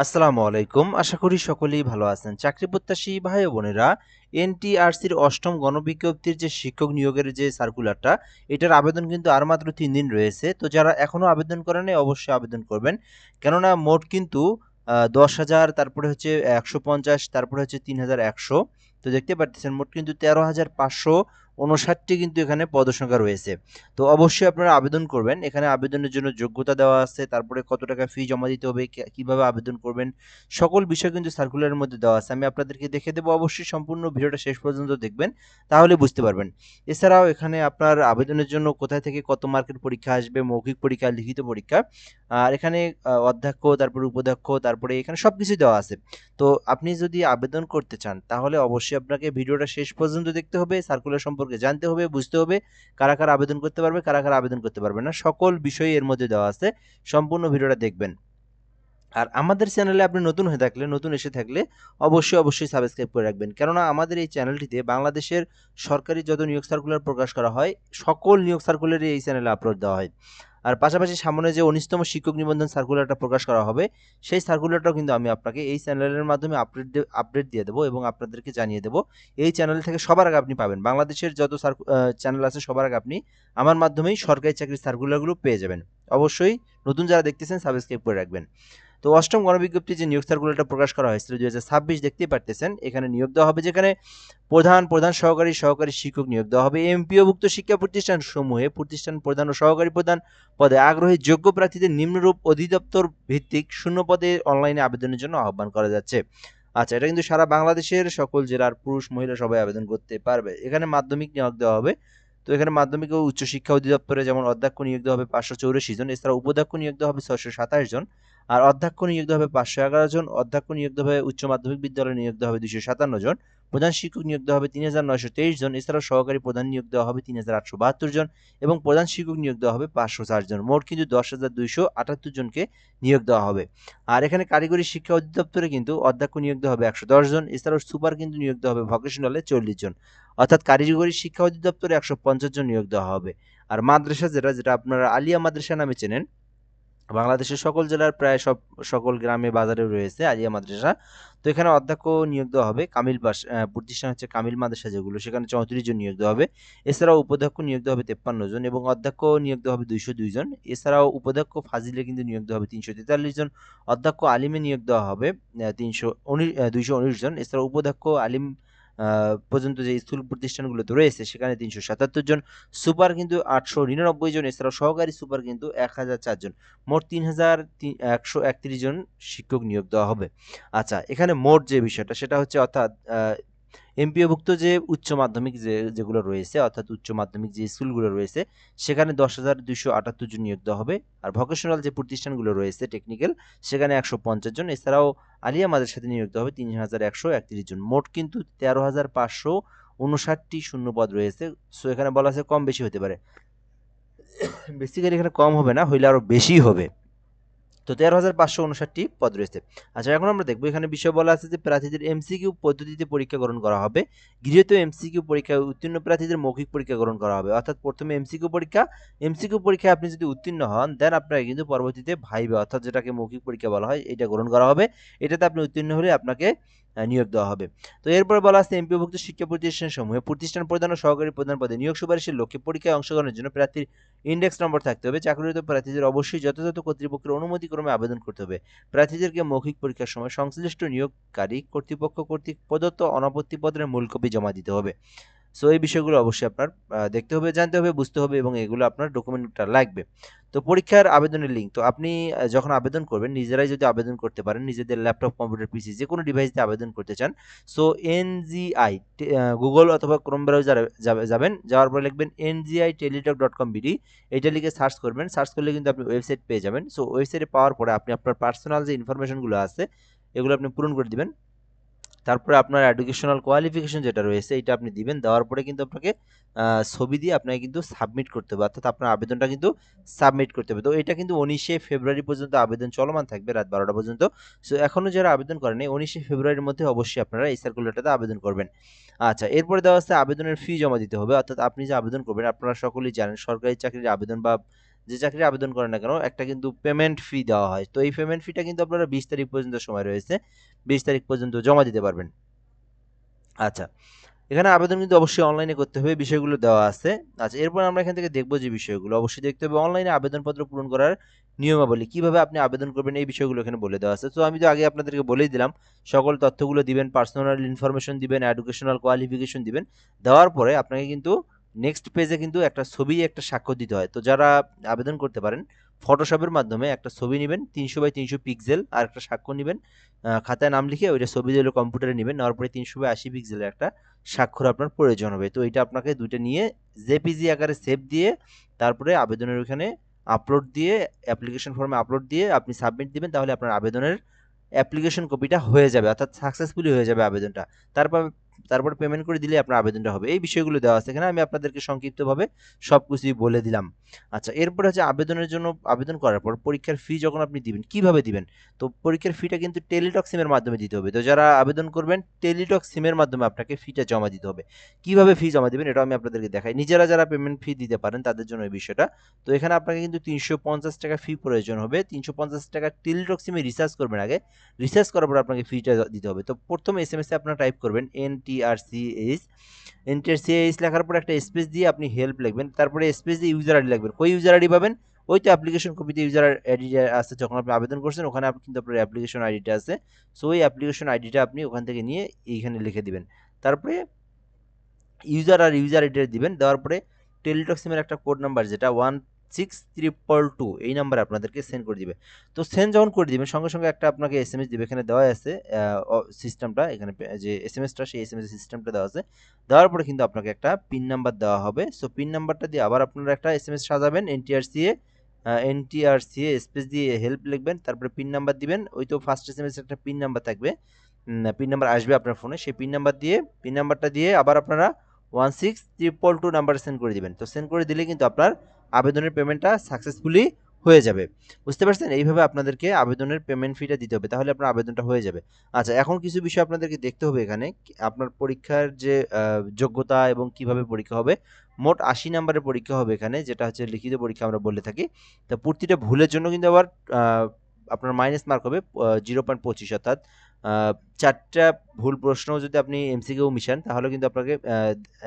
আসসালামু আলাইকুম। আশা করি সকলেই ভালো আছেন। চাকরি প্রত্যাশী ভাই ও বোনেরা, এনটিআরসির ৮ম গণবিজ্ঞপ্তির যে শিক্ষক নিয়োগের যে সার্কুলারটা, এটার আবেদন কিন্তু আর মাত্র ৩ দিন রয়েছে। তো যারা এখনো আবেদন করেন নাই অবশ্যই আবেদন করবেন। কেননা মোট কিন্তু ১০,০০০, তারপরে হচ্ছে ১৫০, তারপরে হচ্ছে ৩,১০০। তো দেখতে পারতেছেন মোট কিন্তু ১৩,৫৫৯টি কিন্তু এখানে পদসংখ্যা রয়েছে। তো অবশ্যই আপনারা আবেদন করবেন। এখানে আবেদনের জন্য যোগ্যতা দেওয়া আছে, তারপরে কত টাকা ফি জমা দিতে হবে, কিভাবে আবেদন করবেন, সকল বিষয় কিন্তু সার্কুলারের মধ্যে দেওয়া আছে। আমি আপনাদেরকে দেখে দেবো, অবশ্যই সম্পূর্ণ ভিডিওটা শেষ পর্যন্ত দেখবেন, তাহলে বুঝতে পারবেন। এছাড়াও এখানে আপনার আবেদনের জন্য কোথায় থেকে কত মার্কের পরীক্ষা আসবে, মৌখিক পরীক্ষা, লিখিত পরীক্ষা, আর এখানে অধ্যক্ষ, তারপরে উপাধ্যক্ষ, তারপরে এখানে সবকিছুই দেওয়া আছে। তো আপনি যদি আবেদন করতে চান তাহলে অবশ্যই আপনাকে ভিডিওটা শেষ পর্যন্ত দেখতে হবে, সার্কুলার সম্পর্কে জানতে হবে, বুঝতে হবে, কারা কারা আবেদন করতে পারবে, কারা কারা আবেদন করতে পারবে না, সকল বিষয় এর মধ্যে দেওয়া আছে। সম্পূর্ণ ভিডিওটা দেখবেন। আর আমাদের চ্যানেলে আপনি নতুন হয়ে থাকলে, নতুন এসে থাকলে অবশ্যই সাবস্ক্রাইব করে রাখবেন। কেননা আমাদের এই চ্যানেলটিতে বাংলাদেশের সরকারি যত নিয়োগ সার্কুলার প্রকাশ করা হয়, সকল নিয়োগ সার্কুলারই এই চ্যানেলে আপলোড দেওয়া হয়। আর পাশাপাশি সামনে যে ১৯তম শিক্ষক নিবন্ধন সার্কুলারটা প্রকাশ করা হবে, সেই সার্কুলারটাও কিন্তু আমি আপনাকে এই চ্যানেলের মাধ্যমে আপডেট দিয়ে দেবো এবং আপনাদেরকে জানিয়ে দেবো। এই চ্যানেল থেকে সবার আগে আপনি পাবেন। বাংলাদেশের যত চ্যানেল আছে সবার আগে আপনি আমার মাধ্যমেই সরকারি চাকরির সার্কুলারগুলো পেয়ে যাবেন। অবশ্যই নতুন যারা দেখতেছেন সাবস্ক্রাইব করে রাখবেন। তো ৮ম গণবিজ্ঞপ্তি যে নিয়োগ সার্কুলারটা প্রকাশ করা হয়েছিল ২০২৬, দেখতেই পারতেছেন এখানে নিয়োগ দেওয়া হবে, যেখানে প্রধান সহকারী শিক্ষক নিয়োগ দেওয়া হবে। এমপিওভুক্ত শিক্ষা প্রতিষ্ঠান সমূহে প্রতিষ্ঠান প্রধান ও সহকারী প্রধান পদে আগ্রহী যোগ্য প্রার্থীদের নিম্নরূপ অধিদপ্তর ভিত্তিক শূন্য পদে অনলাইনে আবেদনের জন্য আহ্বান করা যাচ্ছে। আচ্ছা, এটা কিন্তু সারা বাংলাদেশের সকল জেলার পুরুষ মহিলা সবাই আবেদন করতে পারবে। এখানে মাধ্যমিক নিয়োগ দেওয়া হবে। তো এখানে মাধ্যমিক ও উচ্চশিক্ষা অধিদপ্তরে যেমন অধ্যক্ষ নিয়োগ দেওয়া হবে ৫৮৪ জন, এছাড়া উপাধ্যক্ষ নিয়োগ দেওয়া হবে ৬২৭ জন, আর অধ্যক্ষ নিয়োগ দেওয়া হবে ৫১১ জন, অধ্যক্ষ নিয়োগ দেওয়া হবে উচ্চ মাধ্যমিক বিদ্যালয়ে নিয়োগ দেওয়া হবে ২৫৭ জন, প্রধান শিক্ষক নিয়োগ দেওয়া হবে ৩,৯২৩ জন, এছাড়াও সহকারী প্রধান নিয়োগ দেওয়া হবে ৩,৮৭২ জন এবং প্রধান শিক্ষক নিয়োগ দেওয়া হবে ৫০৪ জন। মোট কিন্তু ১০,২৭৮ জনকে নিয়োগ দেওয়া হবে। আর এখানে কারিগরি শিক্ষা অধিদপ্তরে কিন্তু অধ্যক্ষ নিয়োগ দেওয়া হবে ১১০ জন, এছাড়াও সুপার কিন্তু নিয়োগ দেওয়া হবে ভোকেশনালে ৪০ জন। অর্থাৎ কারিগরি শিক্ষা অধিদপ্তরে ১৫০ জন নিয়োগ দেওয়া হবে। আর মাদ্রাসা যেটা আপনারা আলিয়া মাদ্রাসা নামে চেনেন, বাংলাদেশের সকল জেলার প্রায় সকল গ্রামে বাজারে রয়েছে আলিয়া মাদ্রাসা। তো এখানে অধ্যক্ষ নিয়োগ দেওয়া হবে কামিল প্রতিষ্ঠান হচ্ছে কামিল মাদ্রাসা যেগুলো, সেখানে ৩৪ জন নিয়োগ দেওয়া হবে। এছাড়াও উপাধ্যক্ষ নিয়োগ দেওয়া হবে ৫৩ জন এবং অধ্যক্ষ নিয়োগ দেওয়া হবে ২০২ জন। এছাড়াও উপাধ্যক্ষ ফাজিলে কিন্তু নিয়োগ দেওয়া হবে ৩৪৩ জন। অধ্যক্ষ আলিমে নিয়োগ দেওয়া হবে ২১৯ জন। এছাড়াও উপাধ্যক্ষ আলিম পর্যন্ত যে স্কুল প্রতিষ্ঠানগুলোতে রয়েছে সেখানে ৩৭৭ জন। সুপার কিন্তু ৮৯৯ জন, এছাড়াও সহকারী সুপার কিন্তু ১,০০৪ জন। মোট ৩,১৩১ জন শিক্ষক নিয়োগ দেওয়া হবে। আচ্ছা, এখানে মোট যে বিষয়টা সেটা হচ্ছে, অর্থাৎ এমপিওভুক্ত যে উচ্চ মাধ্যমিক যেগুলো রয়েছে, অর্থাৎ উচ্চ মাধ্যমিক যে স্কুলগুলো রয়েছে সেখানে ১০,২৭৮ জন নিয়োগ দেওয়া হবে। আর ভোকেশনাল যে প্রতিষ্ঠানগুলো রয়েছে টেকনিক্যাল, সেখানে ১৫০ জন। এছাড়াও আলিয়া মাদ্রাসাতে নিয়োগ দেওয়া হবে ৩,১৩১ জন। মোট কিন্তু ১৩,৫৫৯টি শূন্য পদ রয়েছে। সো এখানে বলা আছে কম বেশি হতে পারে। বেসিক্যালি এখানে কম হবে না, হইলে আরো বেশি হবে। তো ১৩,৫৫৯টি পদ রয়েছে। আচ্ছা, এখন আমরা দেখবো এখানে বিষয় বলা আছে যে প্রার্থীদের এমসিকিউ পদ্ধতিতে পরীক্ষা গ্রহণ করা হবে। গৃহীত এমসিকিউ পরীক্ষায় উত্তীর্ণ প্রার্থীদের মৌখিক পরীক্ষা গ্রহণ করা হবে। অর্থাৎ প্রথমে এমসিকিউ পরীক্ষায় আপনি যদি উত্তীর্ণ হন, দেন আপনাকে কিন্তু পরবর্তীতে ভাইবা, অর্থাৎ যেটাকে মৌখিক পরীক্ষা বলা হয়, এটা গ্রহণ করা হবে। এটাতে আপনি উত্তীর্ণ হলে আপনাকে নিয়োগ দেওয়া হবে। তো এরপরে বলা আছে এমপিওভুক্ত শিক্ষা প্রতিষ্ঠান সমূহে প্রতিষ্ঠান প্রধান ও সহকারী প্রধান পদে নিয়োগ সুপারিশের লক্ষ্যে পরীক্ষায় অংশগ্রহণের জন্য প্রার্থীর ইন্ডেক্স নম্বর থাকতে হবে। চাকরিরত প্রার্থীদের অবশ্যই যথাযথ কর্তৃপক্ষের অনুমতিক্রমে আবেদন করতে হবে। প্রার্থীদেরকে মৌখিক পরীক্ষার সময় সংশ্লিষ্ট নিয়োগকারী কর্তৃপক্ষ কর্তৃক প্রদত্ত অনাপত্তিপত্রের মূল কপি জমা দিতে হবে। সো এই বিষয়গুলো অবশ্যই আপনার দেখতে হবে, জানতে হবে, বুঝতে হবে এবং এগুলো আপনার ডকুমেন্টটা লাগবে। তো পরীক্ষার আবেদনের লিঙ্ক, তো আপনি যখন আবেদন করবেন নিজেরাই যদি আবেদন করতে পারেন, নিজেদের ল্যাপটপ, কম্পিউটার, পিসি যে কোনো ডিভাইস দিয়ে আবেদন করতে চান, সো এনজিআই গুগল অথবা ক্রোম ব্রাউজারে যাবেন, যাওয়ার পরে লিখবেন NGI-teletalk.com.bd, এইটা লিখে সার্চ করবেন। সার্চ করলে কিন্তু আপনি ওয়েবসাইট পেয়ে যাবেন। সো ওয়েবসাইটে পাওয়ার পরে আপনি আপনার পার্সোনাল যে ইনফরমেশনগুলো আছে এগুলো আপনি পূরণ করে দিবেন। তারপরে আপনার এডুকেশনাল কোয়ালিফিকেশন যেটা রয়েছে এটা আপনি দিবেন। দেওয়ার পরে কিন্তু আপনাকে ছবি দিয়ে আপনাকে কিন্তু সাবমিট করতে হবে, অর্থাৎ আপনার আবেদনটা কিন্তু সাবমিট করতে হবে। তো এটা কিন্তু ১৯শে ফেব্রুয়ারি পর্যন্ত আবেদন চলমান থাকবে, রাত ১২টা পর্যন্ত। সো এখনো যারা আবেদন করেনি ১৯শে ফেব্রুয়ারির মধ্যে অবশ্যই আপনারা এই সার্কুলারটাতে আবেদন করবেন। আচ্ছা, এরপরে দেওয়া আছে আবেদনের ফি জমা দিতে হবে। অর্থাৎ আপনি যে আবেদন করবেন, আপনারা সকলেই জানেন সরকারি চাকরির আবেদন বা যে চাকরি আবেদন করেন না কেন একটা কিন্তু পেমেন্ট ফি দেওয়া হয়। তো এই পেমেন্ট ফিটা কিন্তু আপনারা 20 তারিখ পর্যন্ত সময় রয়েছে, 20 তারিখ পর্যন্ত জমা দিতে পারবেন। আচ্ছা, এখানে আবেদন কিন্তু অবশ্যই অনলাইনে করতে হবে, বিষয়গুলো দেওয়া আছে। আচ্ছা, এরপর আমরা এখান থেকে দেখব যে বিষয়গুলো অবশ্যই দেখতে হবে, অনলাইনে আবেদনপত্র পূরণ করার নিয়মাবলী, কিভাবে আপনি আবেদন করবেন এই বিষয়গুলো এখানে বলে দেওয়া আছে। তো আমি তো আগে আপনাদেরকে বলেই দিলাম, সকল তথ্যগুলো দিবেন, পার্সোনাল ইনফরমেশন দিবেন, এডুকেশনাল কোয়ালিফিকেশন দিবেন। দেওয়ার পরে আপনাকে কিন্তু নেক্সট পেজে কিন্তু একটা ছবি, একটা স্বাক্ষর দিতে হয়। তো যারা আবেদন করতে পারেন, ফটোশপের মাধ্যমে একটা ছবি নেবেন 300 বাই 300 পিক্সেল, আর একটা স্বাক্ষর নেবেন, খাতায় নাম লিখে ওইটা ছবি দিলে কম্পিউটারে নেবেন, নেওয়ার পরে 300 বাই 80 পিক্সেলের একটা স্বাক্ষর আপনার প্রয়োজন হবে। তো এটা আপনাকে দুইটা নিয়ে জেপিজি আকারে সেভ দিয়ে তারপরে আবেদনের ওখানে আপলোড দিয়ে, অ্যাপ্লিকেশন ফর্মে আপলোড দিয়ে আপনি সাবমিট দিবেন, তাহলে আপনার আবেদনের অ্যাপ্লিকেশন কপিটা হয়ে যাবে, অর্থাৎ সাকসেসফুলি হয়ে যাবে আবেদনটা। তারপর তারপর পেমেন্ট করে দিলে আপনার আবেদনটা হবে। এই বিষয়গুলো দেওয়া আছে এখানে, আমি আপনাদেরকে সংক্ষিপ্তভাবে সবকিছুই বলে দিলাম। আচ্ছা, এরপর হচ্ছে আবেদনের জন্য, আবেদন করার পর পরীক্ষার ফি যখন আপনি দিবেন, কিভাবে দিবেন? তো পরীক্ষার ফিটা কিন্তু টেলিটক সিমের মাধ্যমে দিতে হবে। তো যারা আবেদন করবেন, টেলিটক সিমের মাধ্যমে আপনাকে ফিটা জমা দিতে হবে। কিভাবে ফি জমা দিবেন এটাও আমি আপনাদেরকে দেখাই। নিজেরা যারা পেমেন্ট ফি দিতে পারেন তাদের জন্য এই বিষয়টা। তো এখানে আপনাকে কিন্তু 350 টাকা ফি প্রয়োজন হবে। 350 টাকা টেলিটক সিমে রিচার্জ করবেন আগে। রিচার্জ করার পর আপনাকে ফিটা দিতে হবে। তো প্রথম এসএমএস এ আপনারা টাইপ করবেন NTRCH, NTRCH লেখার পর একটা স্পেস দিয়ে আপনি হেল্প লিখবেন, তারপরে স্পেস দিয়ে ইউজার আইডি লিখবেন। কই ইউজার আইডি পাবেন? ওই তো অ্যাপ্লিকেশন কপিতে ইউজার আইডি আছে, যখন আপনি আবেদন করছেন ওখানে কিন্তু আপনার অ্যাপ্লিকেশন আইডিটা আছে। সো ওই অ্যাপ্লিকেশন আইডিটা আপনি ওখান থেকে নিয়ে এইখানে লিখে দিবেন। তারপরে ইউজার আর ইউজার আইডি দিবেন। দেওয়ার পরে টেলিটক সিমের একটা কোড নাম্বার যেটা 16222 এই নাম্বারে আপনাদেরকে সেন্ড করে দিবে। তো সেন্ড যখন করে দিবেন সঙ্গে সঙ্গে একটা আপনাকে এসএমএস দিবে, এখানে দেওয়া আছে সিস্টেমটা, এখানে যে এসএমএসটা সেই এসএমএস সিস্টেমটা দেওয়া আছে। দেওয়ার পরে কিন্তু আপনাকে একটা পিন নাম্বার দেওয়া হবে। সো পিন নাম্বারটা দিয়ে আবার আপনারা একটা এসএমএস সাজাবেন, এনটিআরসিএ স্পেস দিয়ে হেল্প লিখবেন, তারপরে পিন নাম্বার দিবেন। ওই তো ফার্স্ট এসএমএস একটা পিন নাম্বার থাকবে, পিন নাম্বার আসবে আপনার ফোনে, সেই পিন নাম্বারটা দিয়ে আবার আপনারা 16222 নাম্বার সেন্ড করে দিবেন। তো সেন্ড করে দিলে কিন্তু আপনার আবেদনের পেমেন্টটা সাকসেসফুলি হয়ে যাবে। বুঝতে পারছেন? এইভাবে আপনাদেরকে আবেদনের পেমেন্ট ফিটা দিতে হবে, তাহলে আপনার আবেদনটা হয়ে যাবে। আচ্ছা, এখন কিছু বিষয় আপনাদেরকে দেখতে হবে এখানে, আপনার পরীক্ষার যে যোগ্যতা এবং কিভাবে পরীক্ষা হবে। মোট 80 নাম্বারের পরীক্ষা হবে এখানে, যেটা হচ্ছে লিখিত পরীক্ষা আমরা বলে থাকি। তো প্রতিটা ভুলের জন্য কিন্তু আবার আপনার মাইনাস মার্ক হবে 0.25, অর্থাৎ 4টা ভুল প্রশ্ন যদি আপনি এমসিকিউ মিশান তাহলে কিন্তু আপনাকে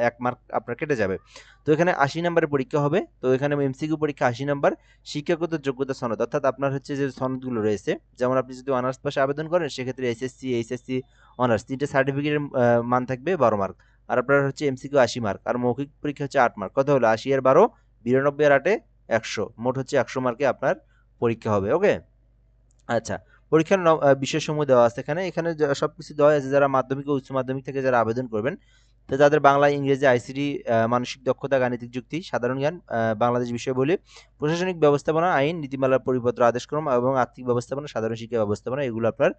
1 মার্ক আপনার কেটে যাবে। তো এখানে 80 নাম্বারের পরীক্ষা হবে। তো এখানে এমসিকিউ পরীক্ষা 80 নাম্বার, শিক্ষাগত যোগ্যতা সনদ, অর্থাৎ আপনার হচ্ছে যে সনদগুলো রয়েছে, যেমন আপনি যদি অনার্স পাশে আবেদন করেন সেক্ষেত্রে এসএসসি, এইচএসসি, অনার্স 3টে সার্টিফিকেটের মান থাকবে 12 মার্ক। আর আপনার হচ্ছে এমসিকিউ 80 মার্ক, আর মৌখিক পরীক্ষা হচ্ছে 8 মার্ক। কত হলো? 80 আর 12, 92 আর 8 100, মোট হচ্ছে 100 মার্কে আপনার পরীক্ষা হবে। ওকে। আচ্ছা, পরীক্ষার বিষয়সমূহ দেওয়া আছে এখানে। এখানে সবকিছু দেওয়া আছে। যারা মাধ্যমিক ও উচ্চ মাধ্যমিক থেকে যারা আবেদন করবেন, তো তাদের বাংলা, ইংরেজি, আইসিটি, মানসিক দক্ষতা, গাণিতিক যুক্তি, সাধারণ জ্ঞান, বাংলাদেশ বিষয়াবলী, প্রশাসনিক ব্যবস্থাপনা, আইন, নীতিমালার পরিপত্র, আদেশক্রম এবং আর্থিক ব্যবস্থাপনা, সাধারণ শিক্ষা ব্যবস্থাপনা, এগুলো আপনার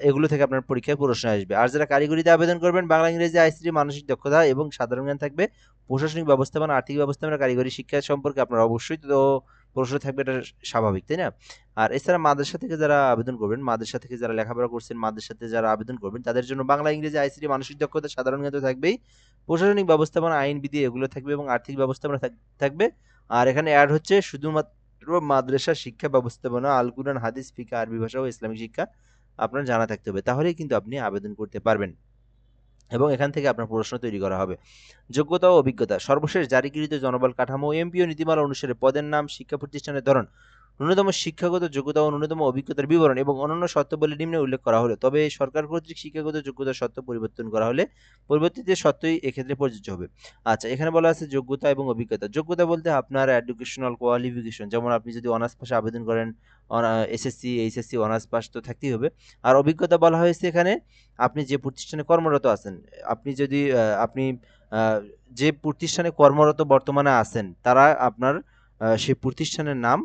এগুলো থেকে আপনার পরীক্ষায় প্রশ্ন আসবে। আর যারা কারিগরিতে আবেদন করবেন, বাংলা, ইংরেজি, আইসিটি, মানসিক দক্ষতা এবং সাধারণ জ্ঞান থাকবে। প্রশাসনিক ব্যবস্থাপনা, আর্থিক ব্যবস্থাপনা, কারিগরি শিক্ষা সম্পর্কে আপনার অবশ্যই তো প্রশ্ন থাকবে, এটা স্বাভাবিক, তাই না? আর এছাড়া মাদ্রাসা থেকে যারা আবেদন করবেন, মাদ্রাসা থেকে যারা লেখাপড়া করছেন, মাদ্রাসাতে যারা আবেদন করবেন তাদের জন্য বাংলা, ইংরেজি, আইসিটি, মানসিক দক্ষতা, সাধারণ জ্ঞান তো থাকবেই, প্রশাসনিক ব্যবস্থাপনা, আইন, বিধি এগুলো থাকবে এবং আর্থিক ব্যবস্থাপনা থাকবে। আর এখানে অ্যাড হচ্ছে শুধুমাত্র মাদ্রাসা শিক্ষা ব্যবস্থাপনা, আল কুরআন, হাদিস, ফিকহ, আরবি ভাষা ও ইসলামিক শিক্ষা আপনার জানা থাকতে হবে, তাহলেই কিন্তু আপনি আবেদন করতে পারবেন এবং এখান থেকে আপনার প্রশ্ন তৈরি করা হবে। যোগ্যতা ও অভিজ্ঞতা, সর্বশেষ জারিকৃত জনবল কাঠামো, এমপিও নীতিমালা অনুসারে পদের নাম, শিক্ষা প্রতিষ্ঠানের ধরন, ন্যূনতম শিক্ষাগত যোগ্যতা ও ন্যূনতম অভিজ্ঞতার বিবরণ এবং অন্যান্য শর্তাবলী নিম্নে উল্লেখ করা হলো। তবে সরকার কর্তৃক শিক্ষাগত যোগ্যতার শর্ত পরিবর্তন করা হলে পরিবর্তিত শর্তই এক্ষেত্রে প্রযোজ্য হবে। আচ্ছা, এখানে বলা আছে যোগ্যতা এবং অভিজ্ঞতা। যোগ্যতা বলতে আপনার এডুকেশনাল কোয়ালিফিকেশন, যেমন আপনি যদি অনার্স পাশে আবেদন করেন, এসএসসি, এইচএসসি, অনার্স পাস তো থাকতেই হবে। আর অভিজ্ঞতা বলা হয়েছে এখানে আপনি যে প্রতিষ্ঠানে কর্মরত আছেন, আপনি যদি আপনি যে প্রতিষ্ঠানে কর্মরত বর্তমানে আছেন তারা আপনার সেই প্রতিষ্ঠানের নাম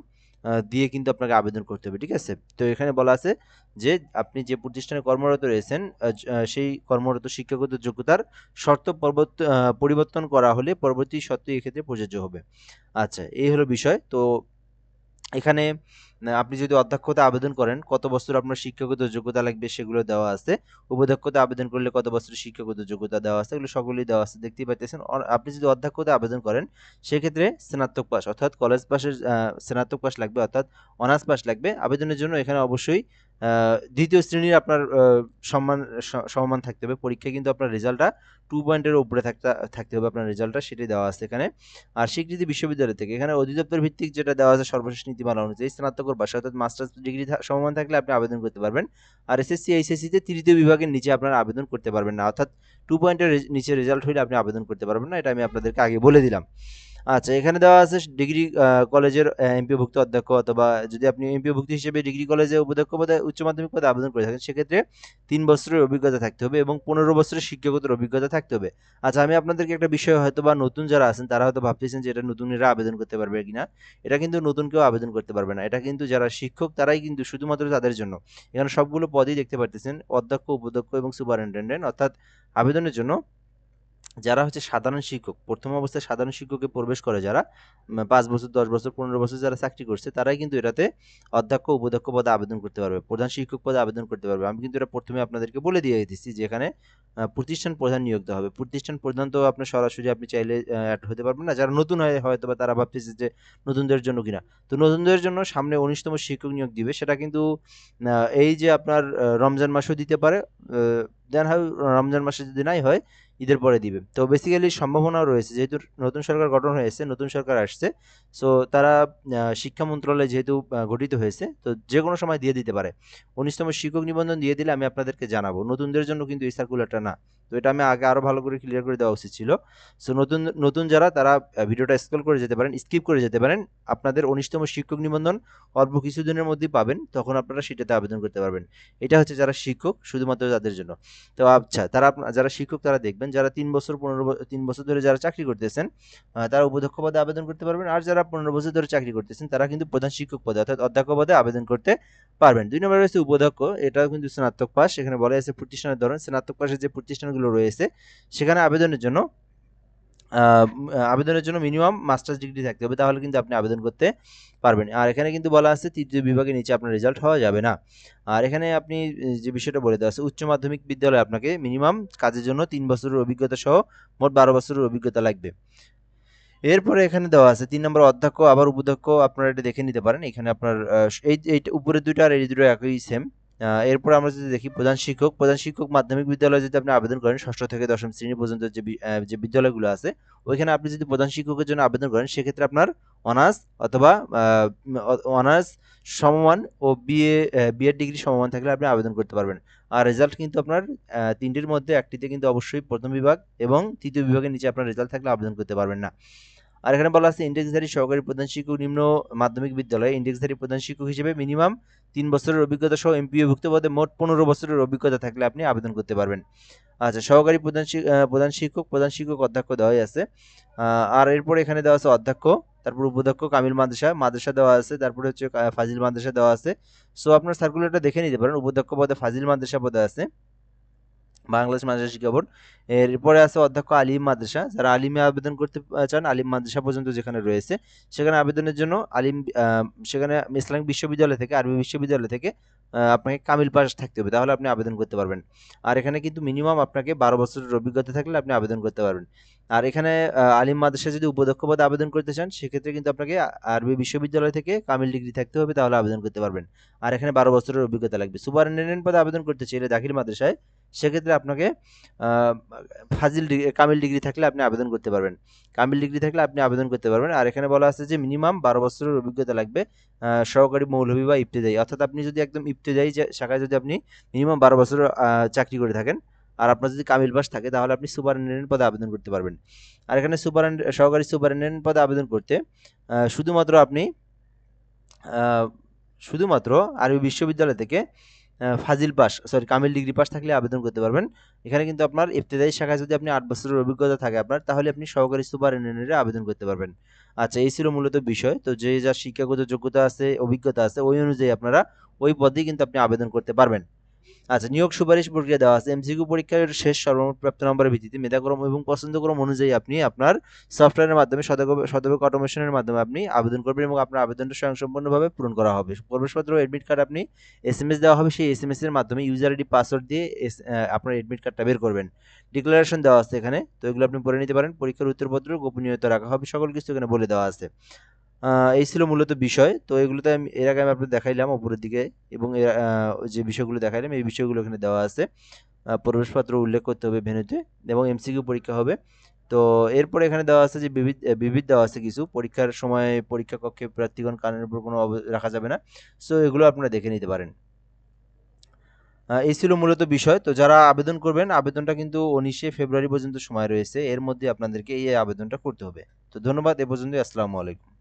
দিয়ে কিন্তু আপনাকে আবেদন করতে হবে, ঠিক আছে? তো এখানে বলা আছে যে আপনি যে প্রতিষ্ঠানে কর্মরত রয়েছেন সেই কর্মরত শিক্ষাগত যোগ্যতার শর্ত পরিবর্তন করা হলে পরবর্তী শর্ত এক্ষেত্রে প্রযোজ্য হবে। আচ্ছা, এই হলো বিষয়। তো এখানে আপনি যদি অধ্যক্ষতা আবেদন করেন কত বছর আপনার শিক্ষাগত যোগ্যতা লাগবে সেগুলো দেওয়া আছে। উপাধ্যক্ষতা আবেদন করলে কত বছরের শিক্ষাগত যোগ্যতা দেওয়া আছে, এগুলো সকলেই দেওয়া আছে, দেখতেই পাইতেছেন। আপনি যদি অধ্যক্ষতা আবেদন করেন সেক্ষেত্রে স্নাতক পাস অর্থাৎ কলেজ পাশের স্নাতক পাস লাগবে, অর্থাৎ অনার্স পাস লাগবে আবেদনের জন্য। এখানে অবশ্যই দ্বিতীয় শ্রেণীর আপনার সম্মান সমমান থাকতে হবে। পরীক্ষায় কিন্তু আপনার রেজাল্টটা 2 পয়েন্টের উপরে থাকতে হবে আপনার রেজাল্টটা, সেটাই দেওয়া আছে এখানে। আর স্বীকৃতি বিশ্ববিদ্যালয় থেকে এখানে অধিদপ্তর ভিত্তিক যেটা দেওয়া আছে সর্বশেষ নীতিমালা অনুযায়ী স্নাতকোর পাশে অর্থাৎ মাস্টার্স ডিগ্রি সমমান থাকলে আপনি আবেদন করতে পারবেন। আর এসএসসি এইচএসসি তে তৃতীয় বিভাগের নিচে আপনারা আবেদন করতে পারবেন না, অর্থাৎ 2 পয়েন্টের নিচে রেজাল্ট হলে আপনি আবেদন করতে পারবেন না, এটা আমি আপনাদেরকে আগে বলে দিলাম। আচ্ছা, এখানে দেওয়া আছে ডিগ্রি কলেজের এমপিওভুক্ত অধ্যক্ষ, অথবা যদি আপনি এমপিওভুক্ত হিসেবে ডিগ্রি কলেজে উপাধ্যক্ষ পদে উচ্চ মাধ্যমিক পদে আবেদন করে থাকেন সেক্ষেত্রে 3 বছরের অভিজ্ঞতা থাকতে হবে এবং 15 বছরের শিক্ষাগত অভিজ্ঞতা থাকতে হবে। আচ্ছা, আমি আপনাদেরকে একটা বিষয় হয়তো বা নতুন যারা আছেন তারা হয়তো ভাবতেছেন যে এটা নতুনরা আবেদন করতে পারবে কিনা। এটা কিন্তু নতুন কেউ আবেদন করতে পারবে না, এটা কিন্তু যারা শিক্ষক তারাই কিন্তু শুধুমাত্র তাদের জন্য। এখানে সবগুলো পদই দেখতে পারতেছেন, অধ্যক্ষ, উপাধ্যক্ষ এবং সুপারিনটেনডেন্ট, অর্থাৎ আবেদনের জন্য যারা হচ্ছে সাধারণ শিক্ষক, প্রথম অবস্থায় সাধারণ শিক্ষকে প্রবেশ করে যারা 5 বছর, 10 বছর, 15 বছর যারা চাকরি করছে তারাই কিন্তু এটাতে অধ্যক্ষ, উপাধ্যক্ষ পদে আবেদন করতে পারবে, প্রধান শিক্ষক পদে আবেদন করতে পারবে। আমি কিন্তু এটা প্রথমে আপনাদেরকে বলে দিয়ে দিচ্ছি যে এখানে প্রতিষ্ঠান প্রধান নিয়োগ দেওয়া হবে। প্রতিষ্ঠান প্রধান তো আপনার সরাসরি আপনি চাইলে অ্যাড হতে পারবেন না, যারা নতুন হয় হয়তো বা তারা ভাবতেছে যে নতুনদের জন্য কিনা। তো নতুনদের জন্য সামনে 19তম শিক্ষক নিয়োগ দিবে, সেটা কিন্তু এই যে আপনার রমজান মাসেও দিতে পারে, দেন হয় রমজান মাসে যদি নাই হয় ঈদের পরে দিবে। তো বেসিক্যালি সম্ভাবনাও রয়েছে, যেহেতু নতুন সরকার গঠন হয়েছে, নতুন সরকার আসছে, সো তারা শিক্ষা মন্ত্রণালয় যেহেতু গঠিত হয়েছে, তো যে কোনো সময় দিয়ে দিতে পারে। 19তম শিক্ষক নিবন্ধন দিয়ে দিলে আমি আপনাদেরকে জানাবো। নতুনদের জন্য কিন্তু এই সার্কুলারটা না, তো এটা আমি আগে আরো ভালো করে ক্লিয়ার করে দেওয়া উচিত ছিল। সো নতুন নতুন যারা তারা ভিডিওটা স্ক্রল করে যেতে পারেন, স্কিপ করে যেতে পারেন। আপনাদের 19তম শিক্ষক নিবন্ধন অল্প কিছুদিনের মধ্যেই পাবেন, তখন আপনারা সেটাতে আবেদন করতে পারবেন। এটা হচ্ছে যারা শিক্ষক, শুধুমাত্র তাদের জন্য। তো আচ্ছা, তারা যারা শিক্ষক তারা দেখবেন যারা 3 বছর 3 বছর ধরে যারা চাকরি করতেছেন তারা উপাধ্যক্ষ পদে আবেদন করতে পারবেন। আর যারা 15 বছর ধরে চাকরি করতেছেন তারা কিন্তু প্রধান শিক্ষক পদে অর্থাৎ অধ্যক্ষ পদে আবেদন করতে পারবেন। 2 নম্বরে রয়েছে উপাধ্যক্ষ, এটাও কিন্তু স্নাতক পাস। এখানে বলা আছে প্রতিষ্ঠানের ধরন, স্নাতক পাশের যে প্রতিষ্ঠানগুলো রয়েছে সেখানে আবেদনের জন্য মিনিমাম মাস্টার্স ডিগ্রি থাকতে হবে, তাহলে কিন্তু আপনি আবেদন করতে পারবেন। আর এখানে কিন্তু বলা আছে তৃতীয় বিভাগের নিচে আপনার রেজাল্ট হওয়া যাবে না। আর এখানে আপনি যে বিষয়টা বলে দেওয়া আছে, উচ্চ মাধ্যমিক বিদ্যালয়ে আপনাকে মিনিমাম কাজের জন্য 3 বছরের অভিজ্ঞতা সহ মোট 12 বছরের অভিজ্ঞতা লাগবে। এরপরে এখানে দেওয়া আছে 3 নম্বর অধ্যক্ষ আবার উপাধ্যক্ষ, আপনারা এটা দেখে নিতে পারেন। এখানে আপনার এই উপরের দুইটা আর এই দুটো একই সেম। এরপর আমরা যদি দেখি প্রধান শিক্ষক মাধ্যমিক বিদ্যালয়ে যদি আপনি আবেদন করেন ষষ্ঠ থেকে দশম শ্রেণী পর্যন্ত যে বিদ্যালয়গুলো আছে ওইখানে আপনি যদি প্রধান শিক্ষকের জন্য আবেদন করেন সেক্ষেত্রে আপনার অনার্স অথবা অনার্স সমমান ও বিএড ডিগ্রি সমমান থাকলে আপনি আবেদন করতে পারবেন। আর রেজাল্ট কিন্তু আপনার তিনটির মধ্যে একটিতে কিন্তু অবশ্যই প্রথম বিভাগ এবং তৃতীয় বিভাগের নিচে আপনার রেজাল্ট থাকলে আবেদন করতে পারবেন না। আর এখানে বলা আছে ইন্ডেক্সধারী সহকারী প্রধান শিক্ষক নিম্ন মাধ্যমিক বিদ্যালয়ে ইন্ডেক্সধারী প্রধান শিক্ষক হিসেবে মিনিমাম 3 বছরের অভিজ্ঞতা সহ এমপিওভুক্ত পদে মোট 15 বছরের অভিজ্ঞতা থাকলে আপনি আবেদন করতে পারবেন। আচ্ছা, সহকারী প্রধান শিক্ষক অধ্যক্ষ দেওয়াই আছে। আর এরপরে এখানে দেওয়া আছে অধ্যক্ষ, তারপর উপাধ্যক্ষ কামিল মাদ্রাসা দেওয়া আছে, তারপরে হচ্ছে ফাজিল মাদ্রাসা দেওয়া আছে। সো আপনার সার্কুলারটা দেখে নিতে পারেন, উপাধ্যক্ষ পদে ফাজিল মাদ্রাসা পদে আছে বাংলাদেশ মাদ্রাসা শিক্ষা বোর্ড। এরপরে আছে অধ্যক্ষ আলিম মাদ্রাসা, যারা আলিমে আবেদন করতে চান আলিম মাদ্রাসা পর্যন্ত যেখানে রয়েছে সেখানে আবেদনের জন্য সেখানে ইসলামিক বিশ্ববিদ্যালয় থেকে, আরবি বিশ্ববিদ্যালয় থেকে আপনাকে কামিল পাস থাকতে হবে, তাহলে আপনি আবেদন করতে পারবেন। আর এখানে কিন্তু মিনিমাম আপনাকে 12 বছরের অভিজ্ঞতা থাকলে আপনি আবেদন করতে পারবেন। আর এখানে আলিম মাদ্রাসা যদি উপাধ্যক্ষ পদে আবেদন করতে চান সেক্ষেত্রে কিন্তু আপনাকে আরবি বিশ্ববিদ্যালয় থেকে কামিল ডিগ্রি থাকতে হবে, তাহলে আবেদন করতে পারবেন। আর এখানে 12 বছরের অভিজ্ঞতা লাগবে। সুপারিনটেনডেন্ট পদে আবেদন করতে চাইলে দাখিল মাদ্রাসায় সেক্ষেত্রে আপনাকে কামিল ডিগ্রি থাকলে আপনি আবেদন করতে পারবেন। আর এখানে বলা আছে যে মিনিমাম 12 বছরের অভিজ্ঞতা লাগবে সহকারী মৌলভী বা ইবতেদায়ী, অর্থাৎ আপনি যদি একদম ইবতেদায়ী শাখায় যদি আপনি মিনিমাম 12 বছর চাকরি করে থাকেন আর আপনার যদি কামিল পাস থাকে তাহলে আপনি সুপারিনটেনডেন্ট পদে আবেদন করতে পারবেন। আর এখানে সহকারী সুপারিনটেনডেন্ট পদে আবেদন করতে শুধুমাত্র আপনি শুধুমাত্র আরবি বিশ্ববিদ্যালয় থেকে কামিল ডিগ্রি পাস থাকলে আবেদন করতে পারবেন। এখানে কিন্তু আপনার ইবতেদায়ী শাখায় যদি আপনি 8 বছরের অভিজ্ঞতা থাকে আপনার, তাহলে আপনি সহকারী সুপারিনটেন্ডেন্টে আবেদন করতে পারবেন। আচ্ছা, এই ছিল মূলত বিষয়। তো যে যা শিক্ষাগত যোগ্যতা আছে, অভিজ্ঞতা আছে, ওই অনুযায়ী আপনারা ওই পদেই কিন্তু আপনি আবেদন করতে পারবেন। আচ্ছা, নিয়োগ সুপারিশ প্রক্রিয়া দেওয়া আছে। এমসিকিউ পরীক্ষার শেষ সর্বমোট প্রাপ্ত নম্বরের ভিত্তিতে মেধাক্রম এবং পছন্দক্রম অনুযায়ী আপনি আপনার সফটওয়্যারের মাধ্যমে শতভাগ অটোমেশনের মাধ্যমে আপনি আবেদন করবেন এবং আপনার আবেদনটা স্বয়ংসম্পূর্ণভাবে পূরণ করা হবে। প্রবেশপত্র ও এডমিট কার্ড আপনি এসএমএস দেওয়া হবে, সেই এসএমএস এর মাধ্যমে ইউজার আইডি পাসওয়ার্ড দিয়ে আপনার এডমিট কার্ডটা বের করবেন। ডিক্লারেশন দেওয়া আছে এখানে, তো এগুলো আপনি পড়ে নিতে পারেন। পরীক্ষার উত্তরপত্র গোপনীয়তা রাখা হবে, সকল কিছু এখানে বলে দেওয়া আছে। এই ছিল মূলত বিষয়। তো এগুলোতে এর আগে আমি আপনাদের দেখাইলাম উপরের দিকে, এবং যে বিষয়গুলো দেখাইলাম এই বিষয়গুলো এখানে দেওয়া আছে। প্রবেশপত্র উল্লেখ করতে হবে ভেন্যুতে, এবং এমসিকিউ পরীক্ষা হবে। তো এরপরে এখানে দেওয়া আছে যে বিবিধ দেওয়া আছে কিছু, পরীক্ষার সময় পরীক্ষা কক্ষে প্রার্থীগণ কানের উপর কোনো রাখা যাবে না। সো এগুলো আপনারা দেখে নিতে পারেন। এই ছিল মূলত বিষয়। তো যারা আবেদন করবেন, আবেদনটা কিন্তু 19শে ফেব্রুয়ারি পর্যন্ত সময় রয়েছে, এর মধ্যে আপনাদেরকে এই আবেদনটা করতে হবে। তো ধন্যবাদ, এ পর্যন্তই। আসসালামু আলাইকুম।